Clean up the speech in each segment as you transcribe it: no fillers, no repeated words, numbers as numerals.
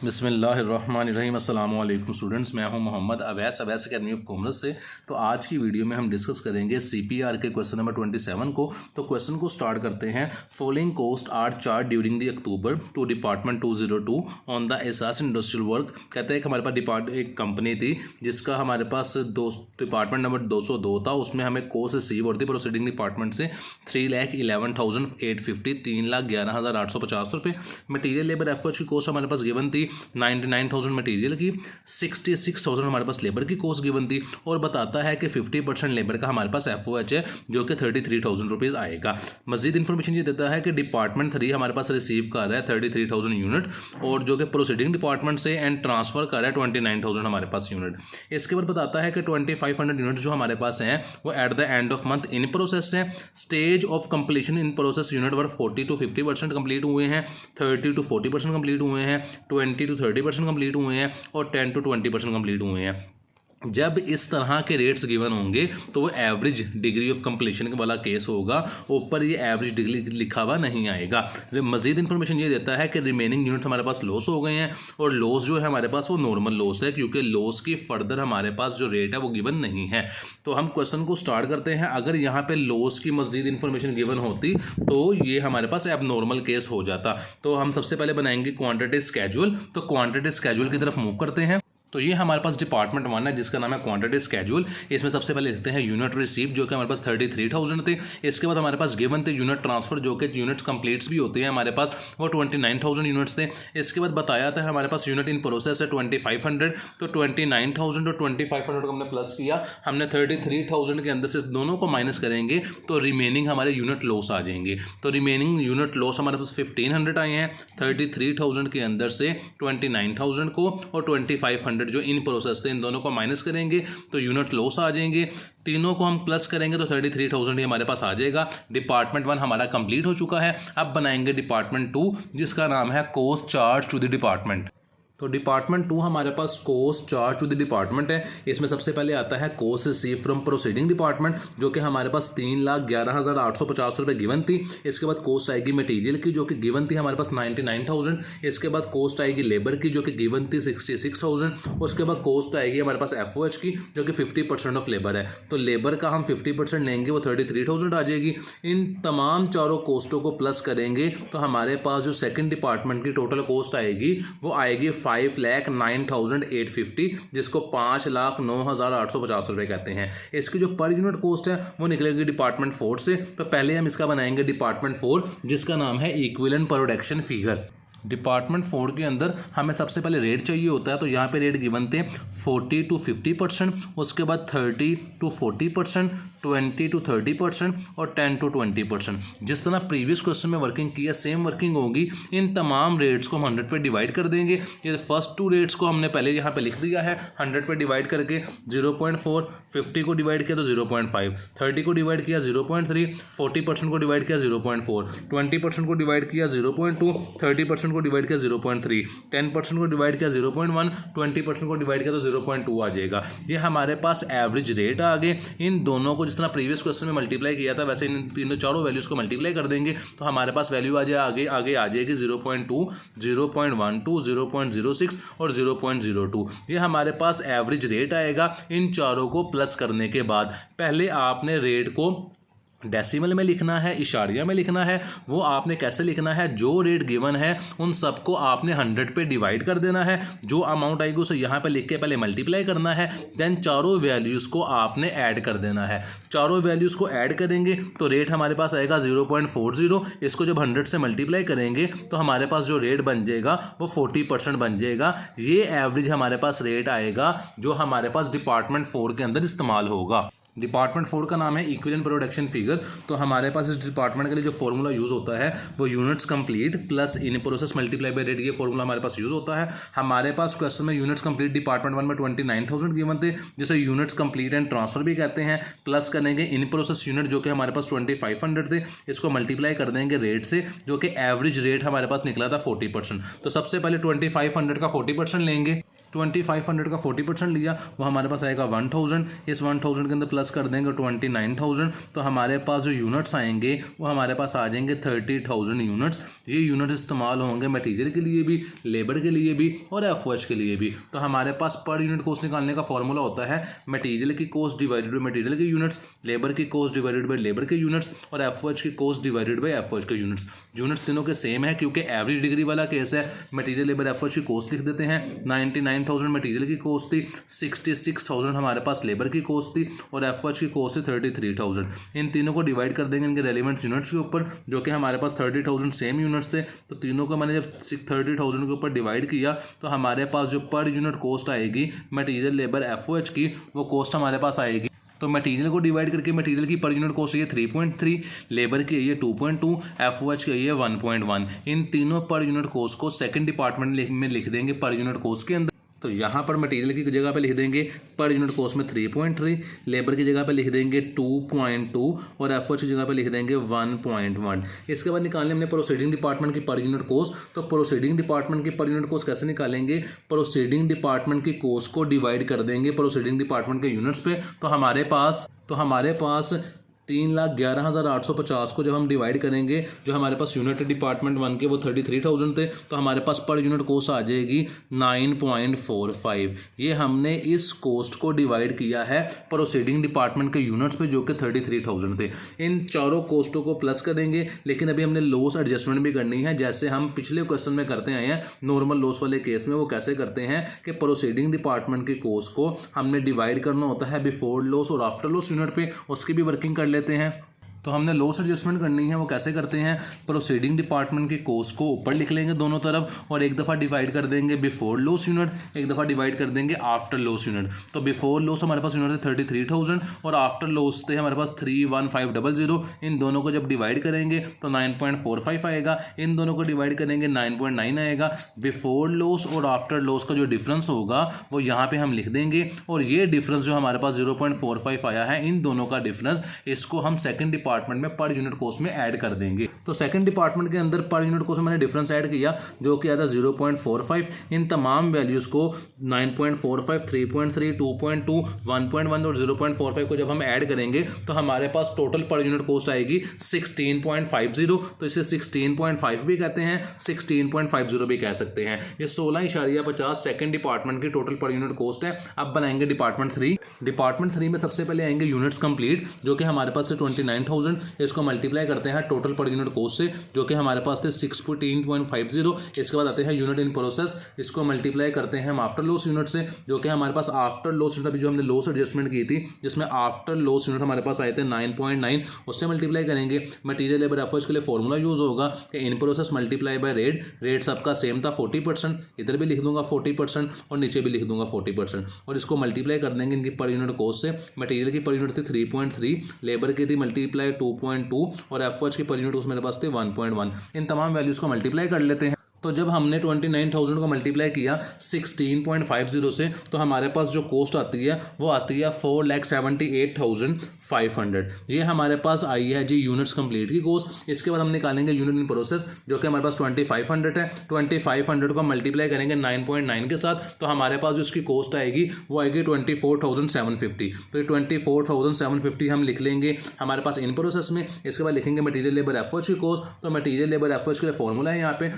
बिस्मिल्लाहिर्रहमानिर्रहीम। अस्सलाम वालेकुम स्टूडेंट्स, मैं हूं Mohammad Awais Academy of Commerce से। तो आज की वीडियो में हम डिस्कस करेंगे सीपीआर के क्वेश्चन नंबर 27 को। तो क्वेश्चन को स्टार्ट करते हैं। Following cost are charge during the October to department 202 on the एसास इंडस्ट्रियल वर्क। कहते हैं कि हमारे पास एक कंपनी थी जिसका हमारे पास डिपार्टमेंट नंबर 202 था। उसमें हमें कोस्ट रिसीव और थी प्रोसीडिंग डिपार्टमेंट से 3,11,850 3,11,850 रुपये। मटीरियल लेबर एफर्ट की कोस्ट हमारे पास गिवन थी 99,000 मटीरियल की, 66,000 हमारे पास लेबर की कोस्ट गिवन थी। और बताता है कि 50% लेबर का हमारे पास FOH है जो कि 33,000 रुपीज़ आएगा। मजीद इन्फॉर्मेशन ये देता है कि डिपार्टमेंट 3 हमारे पास रिसीव कर रहा है 33,000 यूनिट और जो कि प्रोसीडिंग डिपार्टमेंट से एंड ट्रांसफर कर रहा है 29,000 हमारे पास यूनिट। इसके बाद बताता है कि 2500 यूनिट जो हमारे पास हैं वो at the end of month in process है। Stage of completion in process unit were 40 to 50% complete हुए हैं, 30 to 40% कंप्लीट हुए हैं, 20 to 30% कंप्लीट हुए हैं और 10 to 20% कंप्लीट हुए हैं। जब इस तरह के रेट्स गिवन होंगे तो वो एवरेज डिग्री ऑफ कंप्लीशन वाला केस होगा। ऊपर ये एवरेज डिग्री लिखा हुआ नहीं आएगा। मजीद इन्फॉर्मेशन ये देता है कि रिमेनिंग यूनिट हमारे पास लॉस हो गए हैं और लॉस जो है हमारे पास वो नॉर्मल लॉस है क्योंकि लॉस की फर्दर हमारे पास जो रेट है वो गिवन नहीं है। तो हम क्वेश्चन को स्टार्ट करते हैं। अगर यहाँ पे लॉस की मजीद इन्फॉर्मेशन गिवन होती तो ये हमारे पास एब नॉर्मल केस हो जाता। तो हम सबसे पहले बनाएंगे क्वांटिटी स्केड्यूल। तो क्वांटिटी स्केड्यूल की तरफ मूव करते हैं। तो ये हमारे पास डिपार्टमेंट 1 है जिसका नाम है क्वांटिटी स्केड्यूल। इसमें सबसे पहले लिखते हैं यूनिट रिसीव जो कि हमारे पास 33,000 थे। इसके बाद हमारे पास गिवन थे यूनिट ट्रांसफर जो कि यूनिट्स कंप्लीट्स भी होते हैं हमारे पास वो 29,000 यूनिट्स थे। इसके बाद बताया था हमारे पास यूनिट इन प्रोसेस है 2500। तो 29,000 और 2500 को हमने प्लस किया, हमने 33,000 के अंदर से दोनों को माइनस करेंगे तो रिमेनिंग हमारे यूनिट लॉस आ जाएंगे। तो रिमेनिंग यूनिट लॉस हमारे पास 1,500 आए हैं। 33,000 के अंदर से 29,000 को और 2500 जो इन प्रोसेस थे इन दोनों को माइनस करेंगे तो यूनिट लॉस आ जाएंगे। तीनों को हम प्लस करेंगे तो 33,000 ही हमारे पास आ जाएगा। डिपार्टमेंट 1 हमारा कंप्लीट हो चुका है। अब बनाएंगे डिपार्टमेंट 2 जिसका नाम है cost charge to the department. तो डिपार्टमेंट 2 हमारे पास cost charge to the department है। इसमें सबसे पहले आता है cost receive from proceeding department जो कि हमारे पास 3,11,850 रुपये गिवन थी। इसके बाद कोस्ट आएगी मटेरियल की जो कि गिवन थी हमारे पास 99,000। इसके बाद कोस्ट आएगी लेबर की जो कि गिवन थी 66,000। उसके बाद कोस्ट आएगी हमारे पास FOH की जो कि 50% ऑफ लेबर है। तो लेबर का हम 50% लेंगे वो 33,000 आ जाएगी। इन तमाम चारों कोस्टों को प्लस करेंगे तो हमारे पास जो सेकेंड डिपार्टमेंट की टोटल कोस्ट आएगी वो आएगी 5,09,850 जिसको 5,09,850 रुपये कहते हैं। इसकी जो पर यूनिट कोस्ट है वो निकलेगी डिपार्टमेंट 4 से। तो पहले हम इसका बनाएंगे डिपार्टमेंट 4 जिसका नाम है इक्विवेलेंट प्रोडक्शन फिगर। डिपार्टमेंट 4 के अंदर हमें सबसे पहले रेट चाहिए होता है। तो यहाँ पे रेट गिवन थे 40 to 50%, उसके बाद 30 to 40%, 20 to 30% और 10 to 20%। जिस तरह प्रीवियस क्वेश्चन में वर्किंग किया सेम वर्किंग होगी। इन तमाम रेट्स को हम 100 पे डिवाइड कर देंगे। ये फर्स्ट 2 रेट्स को हमने पहले यहाँ पे लिख दिया है 100 पे डिवाइड करके 0.4, 50 को डिवाइड किया तो 0.5, 30 को डिवाइड किया 0.3, 40% को डिवाइड किया 0.4, 20% को डिवाइड किया 0.2, 30% को डिवाइड किया 0.3, 10% को डिवाइड किया 0.1, 20% को डिवाइड किया तो 0.2 आ जाएगा। ये हमारे पास एवरेज रेट आ गए। इन दोनों को जिस तरह प्रीवियस क्वेश्चन में मल्टीप्लाई किया था वैसे इन तीनों चारों वैल्यूज को मल्टीप्लाई कर देंगे तो हमारे पास वैल्यू आ जाए आगे आ जाएगी 0.2, 0.12, 0.06 और 0.02। ये हमारे पास एवरेज रेट आएगा इन चारों को प्लस करने के बाद। पहले आपने रेट को डेसिमल में लिखना है, इशारिया में लिखना है। वो आपने कैसे लिखना है, जो रेट गिवन है उन सबको आपने 100 पे डिवाइड कर देना है। जो अमाउंट आएगी उसे यहाँ पे लिख के पहले मल्टीप्लाई करना है, देन चारों वैल्यूज़ को आपने ऐड कर देना है। चारों वैल्यूज़ को ऐड करेंगे तो रेट हमारे पास आएगा 0.40। इसको जब 100 से मल्टीप्लाई करेंगे तो हमारे पास जो रेट बन जाएगा वो 40% बन जाएगा। ये एवरेज हमारे पास रेट आएगा जो हमारे पास डिपार्टमेंट 4 के अंदर इस्तेमाल होगा। डिपार्टमेंट 4 का नाम है इक्विवेलेंट प्रोडक्शन फिगर। तो हमारे पास इस डिपार्टमेंट के लिए जो फॉर्मूला यूज़ होता है वो units complete plus in process multiply by rate. ये फॉर्मूला हमारे पास यूज़ होता है। हमारे पास क्वेश्चन में यूनिट्स कंप्लीट डिपार्टमेंट 1 में 29,000 गिवन थे जिसे यूनिट्स कंप्लीट एंड ट्रांसफर भी कहते हैं। प्लस करेंगे इन प्रोसेस यूनिट जो कि हमारे पास 2500 थे, इसको मल्टीप्लाई कर देंगे रेट से जो कि एवरेज रेट हमारे पास निकला था 40%। तो सबसे पहले 2500 का 40% लेंगे 2500 का 40% लिया, वो हमारे पास आएगा 1000। इस 1000 के अंदर प्लस कर देंगे 29000, तो हमारे पास जो यूनिट्स आएंगे वो हमारे पास आ जाएंगे 30000 यूनिट्स। ये यूनिट इस्तेमाल होंगे मटीरियल के लिए भी, लेबर के लिए भी और एफओएच के लिए भी। तो हमारे पास पर यूनिट कॉस्ट निकालने का फॉर्मूला होता है मटीरियल की कॉस्ट डिवाइडेड बाई मटीरियल के यूनिट्स, लेबर की कॉस्ट डिवाइडेड बाई लेबर के यूनिट्स और एफओएच की कॉस्ट डिवाइडेड बाई एफओएच के यूनिट्स। यूनिट्स तीनों के सेम है क्योंकि एवरेज डिग्री वाला केस है। मटीरियल लेबर एफओएच की कॉस्ट लिख देते हैं। 99,000 मटीरियल की कॉस्ट थी, 66,000 हमारे पास लेबर की कॉस्ट थी और एफओएच की कॉस्ट थी 33,000। इन तीनों को डिवाइड कर देंगे इनके रेलिवेंट यूनिट्स के ऊपर, जो कि हमारे पास 30,000 सेम यूनिट्स थे। तो तीनों को मैंने जब 30,000 के ऊपर डिवाइड किया तो हमारे पास जो पर यूनिट कॉस्ट आएगी मटीरियल लेबर एफओएच की, वो कॉस्ट हमारे पास आएगी। तो मटीरियल को डिवाइड करके मटीरियल की पर यूनिट कॉस्ट है 3.3, लेबर की है 2.2, एफओएच की है 1.1। इन तीनों पर यूनिट कॉस्ट को सेकंड डिपार्टमेंट में लिख देंगे पर यूनिट कॉस्ट के अंदर। तो यहाँ पर मटेरियल की जगह पे लिख देंगे पर यूनिट कॉस्ट में 3.3, लेबर की जगह पे लिख देंगे 2.2 और एफओएच की जगह पे लिख देंगे 1.1। इसके बाद निकालने हमने प्रोसीडिंग डिपार्टमेंट की पर यूनिट कॉस्ट। तो प्रोसीडिंग डिपार्टमेंट की पर यूनिट कॉस्ट कैसे निकालेंगे? प्रोसीडिंग डिपार्टमेंट की कॉस्ट को डिवाइड कर देंगे प्रोसीडिंग डिपार्टमेंट के यूनिट्स पे। तो हमारे पास 3,11,850 को जब हम डिवाइड करेंगे, जो हमारे पास यूनिट डिपार्टमेंट 1 के वो 33,000 थे, तो हमारे पास पर यूनिट कॉस्ट आ जाएगी 9.45। ये हमने इस कॉस्ट को डिवाइड किया है प्रोसीडिंग डिपार्टमेंट के यूनिट्स पे जो कि 33,000 थे। इन चारों कॉस्टों को प्लस करेंगे, लेकिन अभी हमने लॉस एडजस्टमेंट भी करनी है, जैसे हम पिछले क्वेश्चन में करते आए हैं नॉर्मल लॉस वाले केस में। वो कैसे करते हैं कि प्रोसीडिंग डिपार्टमेंट की कॉस्ट को हमने डिवाइड करना होता है बिफोर लॉस और आफ्टर लॉस यूनिट पे, उसकी भी वर्किंग कर लेते हैं। तो हमने लॉस एडजस्टमेंट करनी है, वो कैसे करते हैं? प्रोसीडिंग डिपार्टमेंट की कॉस्ट को ऊपर लिख लेंगे दोनों तरफ और एक दफ़ा डिवाइड कर देंगे बिफोर लॉस यूनिट, एक दफ़ा डिवाइड कर देंगे आफ्टर लॉस यूनिट। तो बिफोर लॉस हमारे पास यूनिट थे 33,000 और आफ्टर लॉस थे हमारे पास 31500। इन दोनों को जब डिवाइड करेंगे तो 9.45 आएगा, इन दोनों को डिवाइड करेंगे 9.9 आएगा। बिफोर लॉस और आफ्टर लॉस का जो डिफरेंस होगा वो यहाँ पे हम लिख देंगे, और ये डिफरेंस जो हमारे पास 0.45 आया है, इन दोनों का डिफरेंस, इसको हम सेकंड डिपार्टमेंट में पर यूनिट कॉस्ट में ऐड कर देंगे। तो सेकंड डिपार्टमेंट के अंदर पर यूनिट कॉस्ट में मैंने डिफरेंस ऐड किया जो कि आता 0.45। इन तमाम वैल्यूज को 9.45, 3.3, 2.2, 1.1 और 0.45 को जब हम ऐड करेंगे तो हमारे पास टोटल पर यूनिट कॉस्ट आएगी 16.50। तो इसे 16.5 भी कहते हैं, 16.50 भी कह सकते हैं। ये 16.50 सेकंड डिपार्टमेंट की टोटल पर यूनिट कॉस्ट है। अब बनाएंगे डिपार्टमेंट 3। डिपार्टमेंट 3 में सबसे पहले आएंगे यूनिट्स कंप्लीट, जो कि हमारे पास थे 29,000। इसको मल्टीप्लाई करते हैं टोटल पर यूनिट कॉस्ट से, जो कि हमारे पास थे 16.50। इसके बाद आते हैं यूनिट इन प्रोसेस, इसको मल्टीप्लाई करते हैं हम आफ्टर लॉस यूनिट से, जो कि हमारे पास आफ्टर लॉस यूनिट, अभी जो हमने लॉस एडजस्टमेंट की थी जिसमें आफ्टर लॉस यूनिट हमारे पास आए थे 9.9, उससे मल्टीप्लाई करेंगे। मटीरियल लेबर एफओएच के लिए फॉर्मूला यूज होगा कि in process multiply by rate. Rate सबका सेम था 40%, इधर भी लिख दूंगा 40% और नीचे भी लिख दूंगा 40%, और इसको मल्टीप्लाई कर देंगे इनकी पर यूनिट कॉस्ट से। मटीरियल की पर यूनिट थी 3.3, लेबर की थी मल्टीप्लाई 2.2 और एफओएच की पर यूनिट उसमें मेरे पास थे 1.1। इन तमाम वैल्यूज़ को मल्टीप्लाई कर लेते हैं। तो जब हमने 29,000 को मल्टीप्लाई किया 16.50 से, तो हमारे पास जो कॉस्ट आती है वो आती है 4,78,500। ये हमारे पास आई है जी यूनिट्स कंप्लीट की कॉस्ट। इसके बाद हम निकालेंगे यूनिट इन प्रोसेस, जो कि हमारे पास 2,500 है। 2,500 को मल्टीप्लाई करेंगे 9.9 के साथ, तो हमारे पास जो इसकी कॉस्ट आएगी वो आएगी 24,750। तो ये 24,750 हम लिख लेंगे हमारे पास इन प्रोसेस में। इसके बाद लिखेंगे मटीरियल लेबर एफओएच की कॉस्ट। तो मटीरियल लेबर एफओएच के लिए फॉर्मूला है यहाँ पे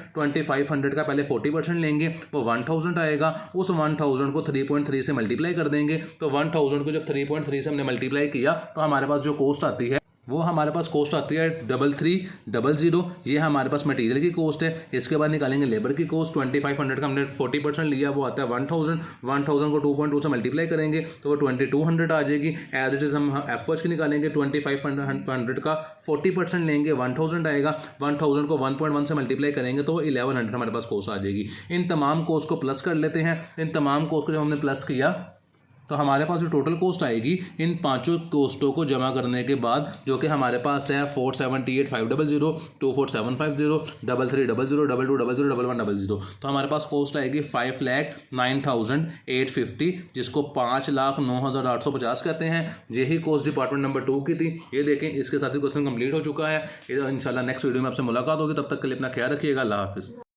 500 का पहले 40% लेंगे, वो 1000 आएगा। उस 1000 को 3.3 से मल्टीप्लाई कर देंगे। तो 1000 को जब 3.3 से हमने मल्टीप्लाई किया तो हमारे पास जो कॉस्ट आती है वो हमारे पास कॉस्ट आती है 3300। ये हमारे पास मटेरियल की कॉस्ट है। इसके बाद निकालेंगे लेबर की कॉस्ट। 2500 का हमने 40% लिया, वो आता है 1000 को 2.2 से मल्टीप्लाई करेंगे तो वो 2200 आ जाएगी। एज इट इज़ हम एफओएच की निकालेंगे 2500 का 40% लेंगे, 1000 आएगा। 1000 को 1.1 से मल्टीप्लाई करेंगे तो वो 1100 हमारे पास कॉस्ट आ जाएगी। इन तमाम कॉस्ट को प्लस कर लेते हैं। इन तमाम कॉस्ट को जब हमने प्लस किया तो हमारे पास जो टोटल कॉस्ट आएगी इन पांचों कॉस्टों को जमा करने के बाद, जो कि हमारे पास है 478,500, 24,750, 3300, 2200, 1100। तो हमारे पास कॉस्ट आएगी 5,09,850, जिसको 5,09,850 कहते हैं। यही कॉस्ट डिपार्टमेंट नंबर 2 की थी। ये देखें, इसके साथ ही क्वेश्चन कंप्लीट हो चुका है। इंशाल्लाह नेक्स्ट वीडियो में आपसे मुलाकात होगी। तब तक के लिए अपना ख्याल रखिएगा। अल्लाह हाफिज़।